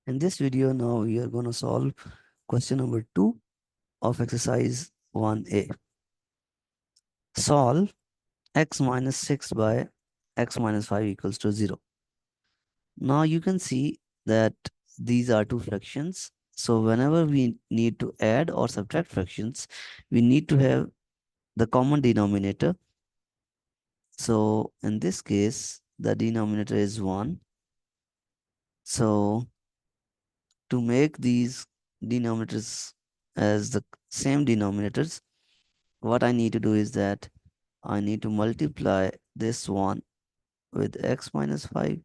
In this video now we are going to solve question number 2 of exercise 1a. Solve x minus 6 by x minus 5 equals to 0. Now you can see that these are two fractions. So whenever we need to add or subtract fractions, we need to have the common denominator. So in this case, the denominator is 1. So to make these denominators as the same denominators, what I need to do is that I need to multiply this one with x minus 5.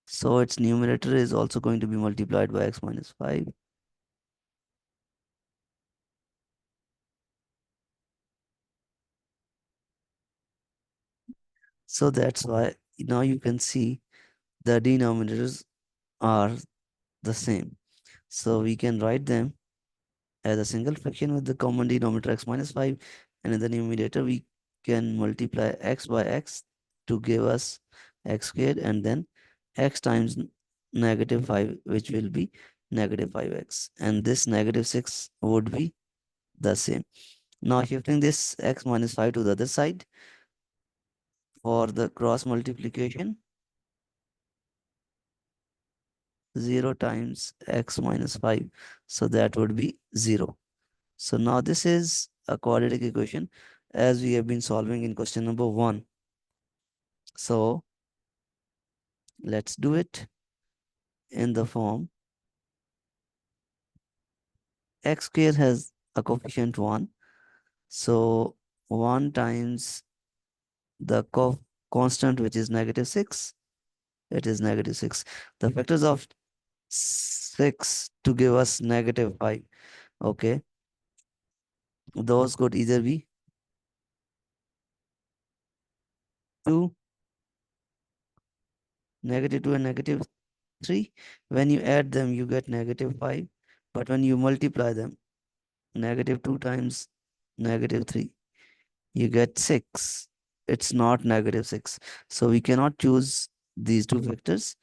So its numerator is also going to be multiplied by x minus 5. So that's why now you can see the denominators are the same. So we can write them as a single fraction with the common denominator x minus 5, and in the numerator we can multiply x by x to give us x squared, and then x times negative 5, which will be negative 5x, and this negative 6 would be the same. Now shifting this x minus 5 to the other side for the cross multiplication, 0 times x minus 5, so that would be 0. So now this is a quadratic equation as we have been solving in question number 1. So let's do it in the form x square has a coefficient 1. So 1 times the constant, which is negative 6, it is negative 6. The factors of 6 to give us negative 5. Okay, those could either be 2, negative 2 and negative 3. When you add them, you get negative 5. But when you multiply them, negative 2 times negative 3, you get 6. It's not negative 6. So we cannot choose these two factors.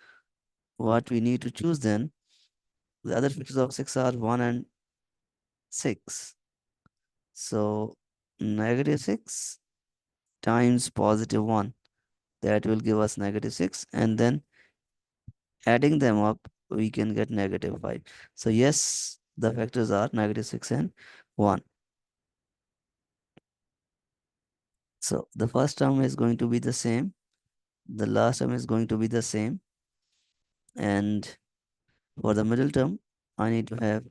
What we need to choose then, the other factors of 6 are 1 and 6. So negative 6 times positive 1, that will give us negative 6. And then adding them up, we can get negative 5. So yes, the factors are negative 6 and 1. So the first term is going to be the same. The last term is going to be the same. And for the middle term, I need to have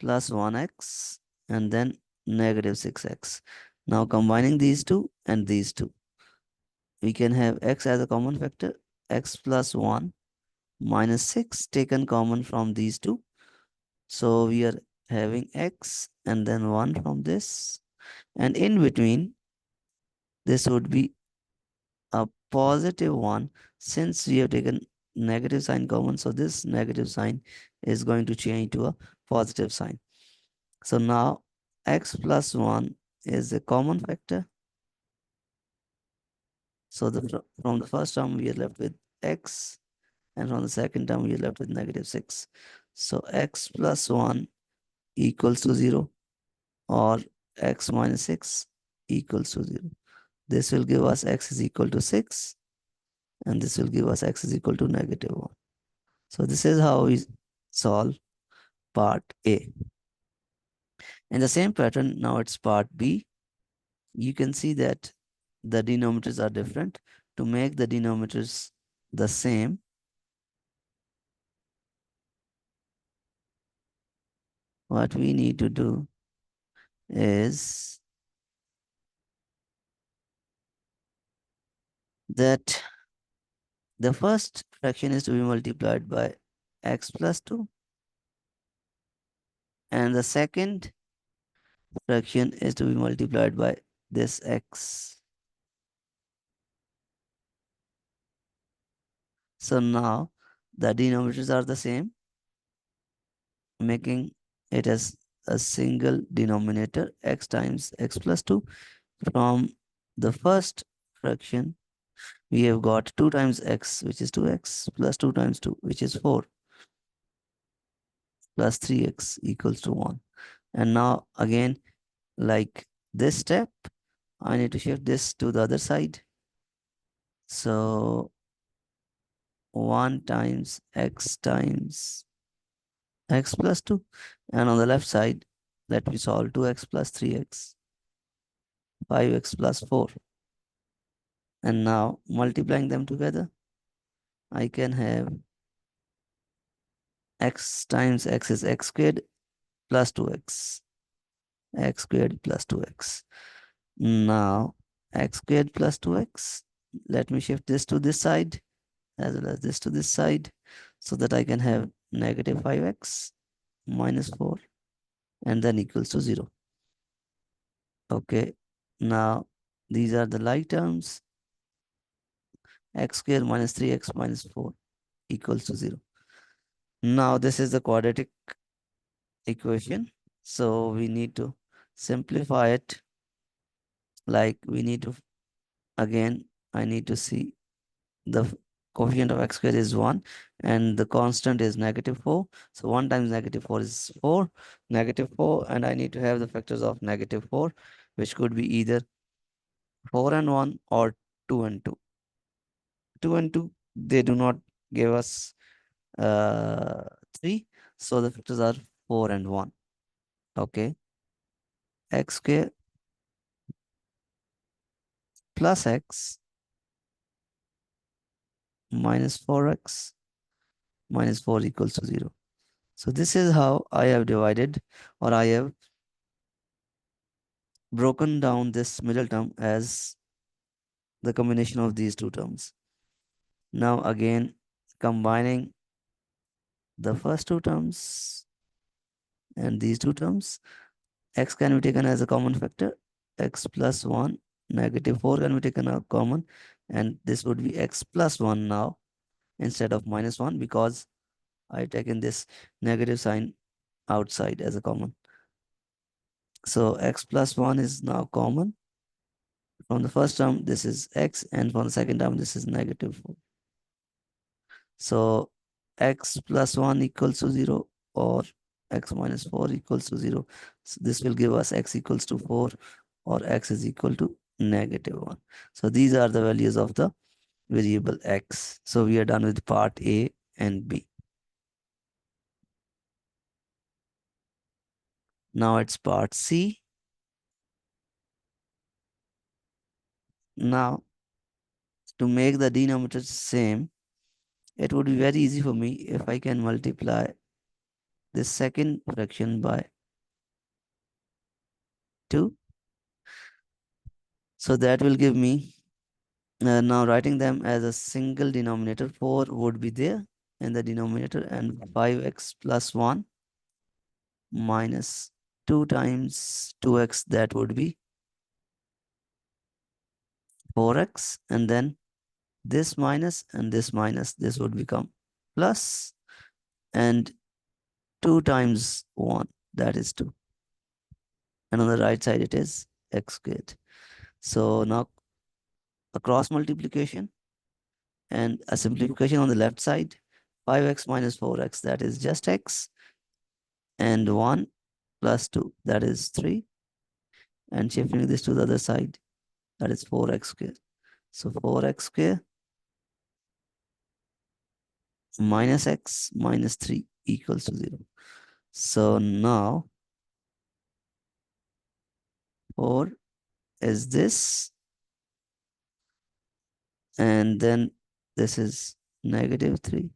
plus 1x and then negative 6x. Now combining these two and these two, we can have x as a common factor, x plus 1 minus 6 taken common from these two. So we are having x and then 1 from this. And in between, this would be a positive 1 since we have taken negative sign common. So this negative sign is going to change to a positive sign. So now x plus 1 is a common factor. So from the first term, we are left with x, and from the second term, we are left with negative 6. So x plus 1 equals to 0, or x minus 6 equals to 0. This will give us x is equal to 6, and this will give us x is equal to negative 1. So this is how we solve part A. In the same pattern, now it's part B. You can see that the denominators are different. To make the denominators the same, what we need to do is that the first fraction is to be multiplied by x plus 2, and the second fraction is to be multiplied by this x. So now the denominators are the same, making it as a single denominator, x times x plus 2. From the first fraction, we have got 2 times x, which is 2x, plus 2 times 2, which is 4. plus 3x equals to 1. And now again, like this step, I need to shift this to the other side. So 1 times x plus 2. And on the left side, let me solve 2x plus 3x, 5x plus 4. And now multiplying them together, I can have x times x is x squared plus 2x, x squared plus 2x. Now x squared plus 2x, let me shift this to this side as well as this to this side so that I can have negative 5x minus 4 and then equals to 0. Okay, now these are the like terms. X squared minus 3x minus 4 equals to 0. Now this is the quadratic equation. So we need to simplify it. Like we need to, again, I need to see the coefficient of x squared is 1 and the constant is negative 4. So 1 times negative 4 is 4, negative 4, and I need to have the factors of negative 4, which could be either 4 and 1 or 2 and 2. 2 and 2, they do not give us uh, 3. So the factors are 4 and 1. Okay. X square plus x minus 4x minus 4 equals to 0. So this is how I have divided, or I have broken down this middle term as the combination of these two terms. Now again, combining the first two terms and these two terms, x can be taken as a common factor, x plus 1, negative 4 can be taken as common, and this would be x plus 1 now instead of minus 1 because I've taken this negative sign outside as a common. So x plus 1 is now common. From the first term, this is x, and from the second term, this is negative 4. So x plus 1 equals to 0 or x minus 4 equals to 0. So this will give us x equals to 4 or x is equal to negative 1. So these are the values of the variable x. So we are done with part A and B. Now it's part C. Now to make the denominators same, it would be very easy for me if I can multiply this second fraction by 2. So that will give me, now writing them as a single denominator, 4 would be there in the denominator and 5x plus 1 minus 2 times 2x, that would be 4x, and then this minus and this minus, this would become plus, and 2 times 1, that is 2. And on the right side, it is x squared. So now a cross multiplication and a simplification on the left side, 5x minus 4x, that is just x, and 1 plus 2, that is 3, and shifting this to the other side, that is 4x squared. So 4x squared minus x minus 3 equals to 0. So now 4 is this, and then this is negative 3.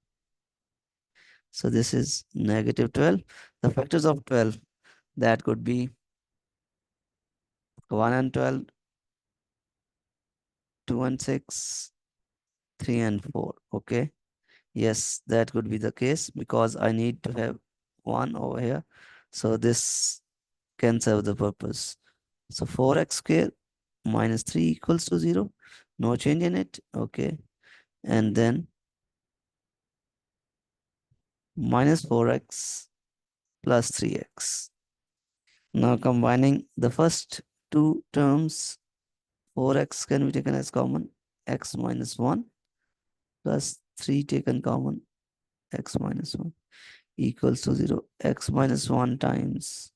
So this is negative 12. The factors of 12, that could be 1 and 12, 2 and 6, 3 and 4. Okay. Yes, that could be the case because I need to have 1 over here. So this can serve the purpose. So 4x squared minus 3 equals to 0. No change in it. Okay. And then minus 4x plus 3x. Now combining the first two terms, 4x can be taken as common, x minus 1 plus 3 taken common, x minus 1. equals to 0. X minus 1 times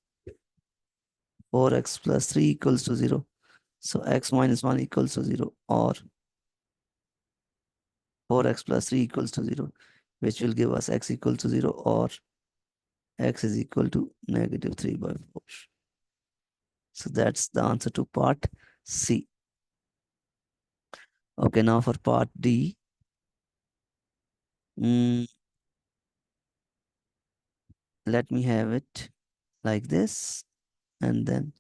4x plus 3 equals to 0. So x minus 1 equals to 0, or 4x plus 3 equals to 0, which will give us x equal to 0, or x is equal to negative 3 by 4. So that's the answer to part C. Okay, now for part D. Let me have it like this, and then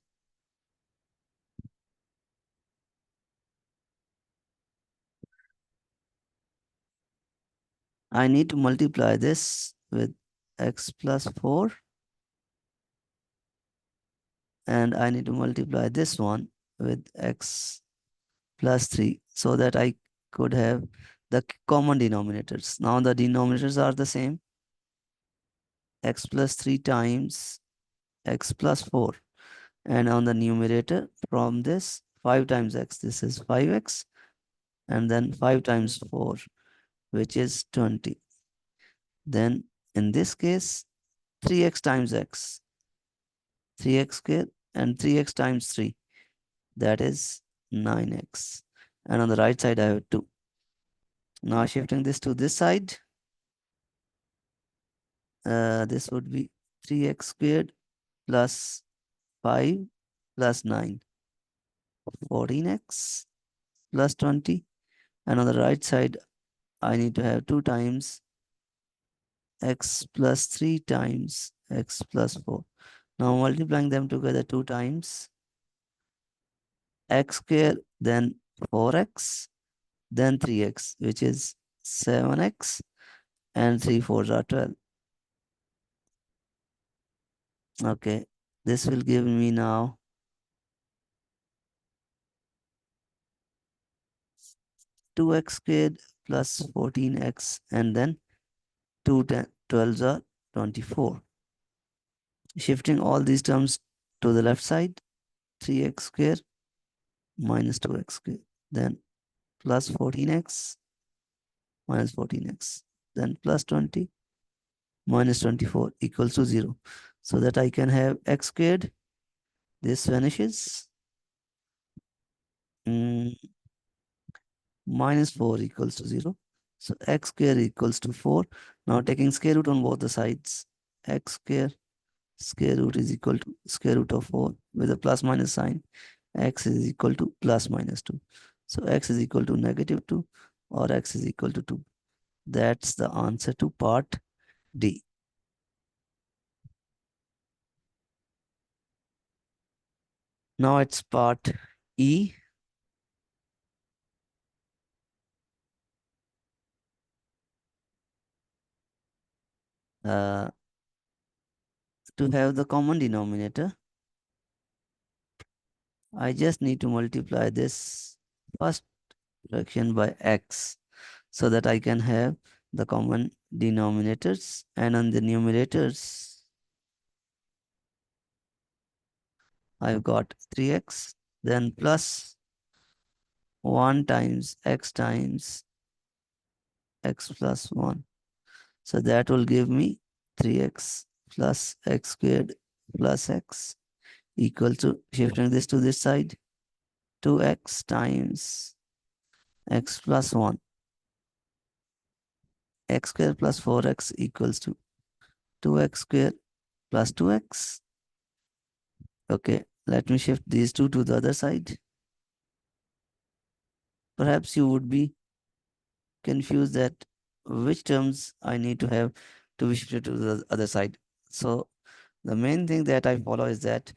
I need to multiply this with x plus 4, and I need to multiply this one with x plus 3, so that I could have the common denominators. Now the denominators are the same, x plus 3 times x plus 4, and on the numerator from this 5 times x, this is 5x, and then 5 times 4, which is 20. Then in this case 3x times x, 3x squared, and 3x times 3, that is 9x, and on the right side I have 2. Now shifting this to this side, this would be 3x squared plus 5 plus 9, 14x plus 20, and on the right side I need to have 2 times x plus 3 times x plus 4. Now multiplying them together 2 times x squared, then 4x, then 3x, which is 7x, and 3 4s are 12. Okay, this will give me now 2x squared plus 14x, and then 2 12s are 24. Shifting all these terms to the left side, 3x squared minus 2x squared, then plus 14x minus 14x, then plus 20 minus 24 equals to 0. So that I can have x squared, this vanishes, minus 4 equals to 0. So x square equals to 4. Now taking square root on both the sides, x square root is equal to square root of 4 with a plus minus sign. X is equal to plus minus 2. So x is equal to negative 2, or x is equal to 2. That's the answer to part D. Now it's part E. To have the common denominator, I just need to multiply this first fraction by x, so that I can have the common denominators, and on the numerators I've got 3x, then plus 1 times x plus 1. So that will give me 3x plus x squared plus x equal to, shifting this to this side, 2x times x plus 1. X squared plus 4x equals to 2x squared plus 2x. Okay, let me shift these two to the other side. Perhaps you would be confused that which terms I need to have to be shifted to the other side. So the main thing that I follow is that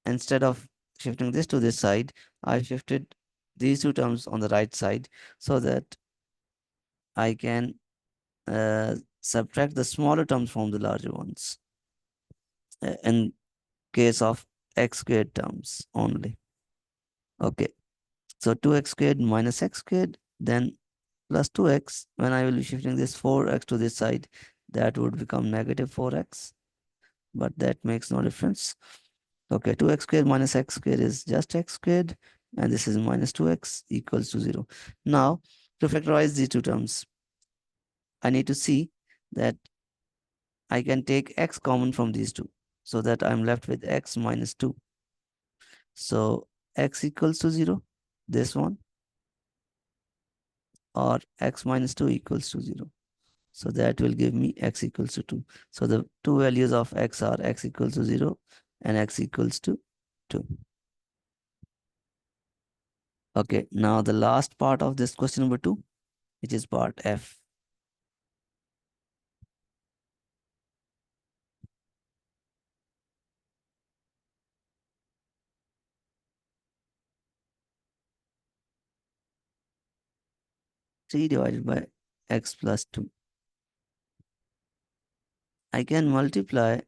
instead of shifting this to this side, I shifted these two terms on the right side, so that I can subtract the smaller terms from the larger ones in case of x squared terms only. Okay, so 2x squared minus x squared, then plus 2x. When I will be shifting this 4x to this side, that would become negative 4x, but that makes no difference. Okay, 2x squared minus x squared is just x squared, and this is minus 2x equals to 0. Now, to factorize these two terms, I need to see that I can take x common from these two, so that I'm left with x minus 2. So x equals to 0, this one, or x minus 2 equals to 0. So that will give me x equals to 2. So the two values of x are x equals to 0 and x equals to 2. Okay, now the last part of this question number 2, which is part F. Three divided by x plus 2. I can multiply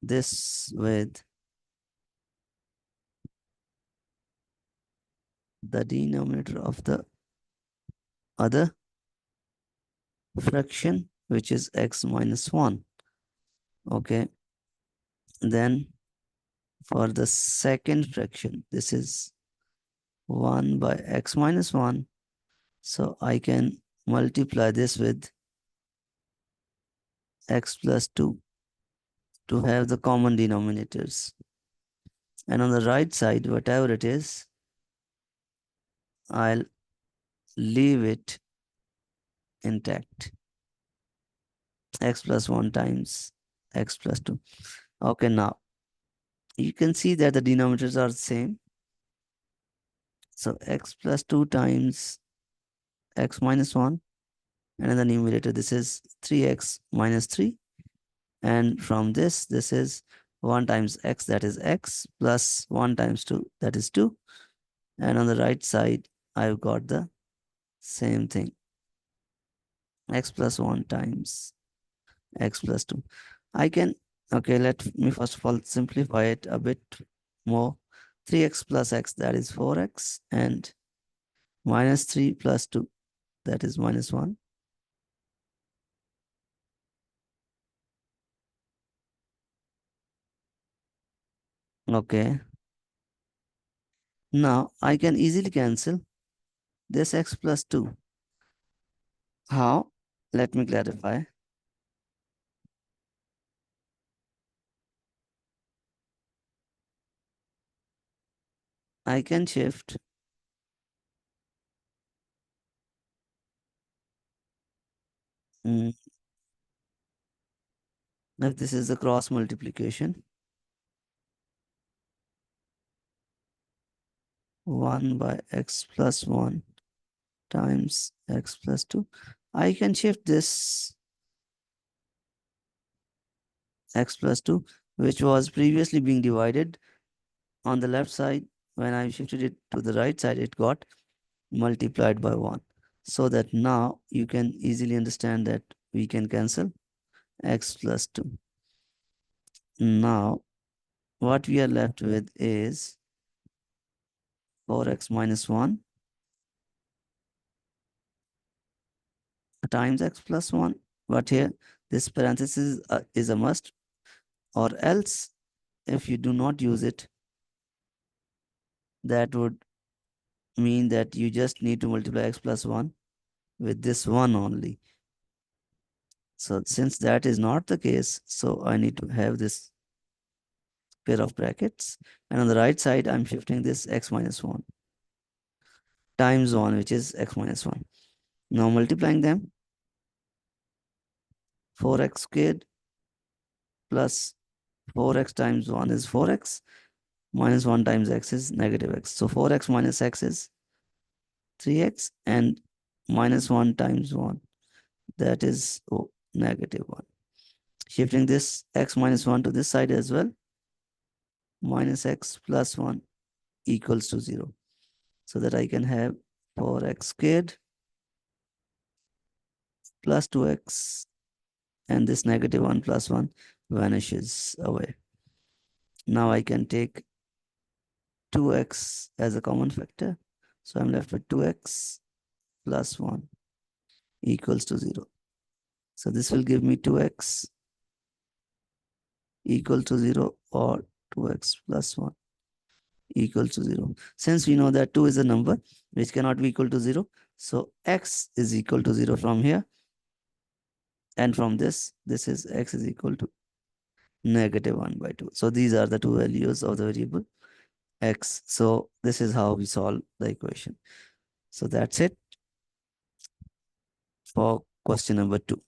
this with the denominator of the other fraction, which is x minus 1. Okay, then for the second fraction, this is 1 by x minus 1. So I can multiply this with x plus 2 to have the common denominators. And on the right side, whatever it is, I'll leave it intact. X plus 1 times x plus 2. Okay, now you can see that the denominators are the same. So x plus 2 times x minus 1, and in the numerator this is 3x minus 3, and from this is 1 times x, that is x, plus 1 times 2, that is 2, and on the right side I've got the same thing, x plus 1 times x plus 2. I can, okay, let me first of all simplify it a bit more. 3x plus x, that is 4x, and minus 3 plus 2, that is minus 1. Okay, now I can easily cancel this x plus 2. How? Let me clarify. I can shift if this is the cross multiplication, 1 by x plus 1 times x plus 2. I can shift this x plus 2, which was previously being divided on the left side. When I shifted it to the right side, it got multiplied by 1. So that now you can easily understand that we can cancel x plus 2. Now, what we are left with is 4x minus 1 times x plus 1. But here, this parenthesis is a must, or else if you do not use it, that would mean that you just need to multiply x plus 1 with this 1 only. So since that is not the case, so I need to have this pair of brackets, and on the right side I'm shifting this x minus 1 times 1, which is x minus 1. Now multiplying them, 4x squared plus 4x times 1 is 4x, minus 1 times x is negative x. So 4x minus x is 3x, and minus 1 times 1, that is negative 1. Shifting this x minus 1 to this side as well, minus x plus 1 equals to 0. So that I can have 4x squared plus 2x, and this negative 1 plus 1 vanishes away. Now I can take 2x as a common factor. So I'm left with 2x plus 1 equals to 0. So this will give me 2x equal to 0, or 2x plus 1 equal to 0. Since we know that 2 is a number which cannot be equal to 0, so x is equal to 0 from here. And from this is x is equal to -1/2. So these are the two values of the variable x. So this is how we solve the equation. So that's it for question number 2.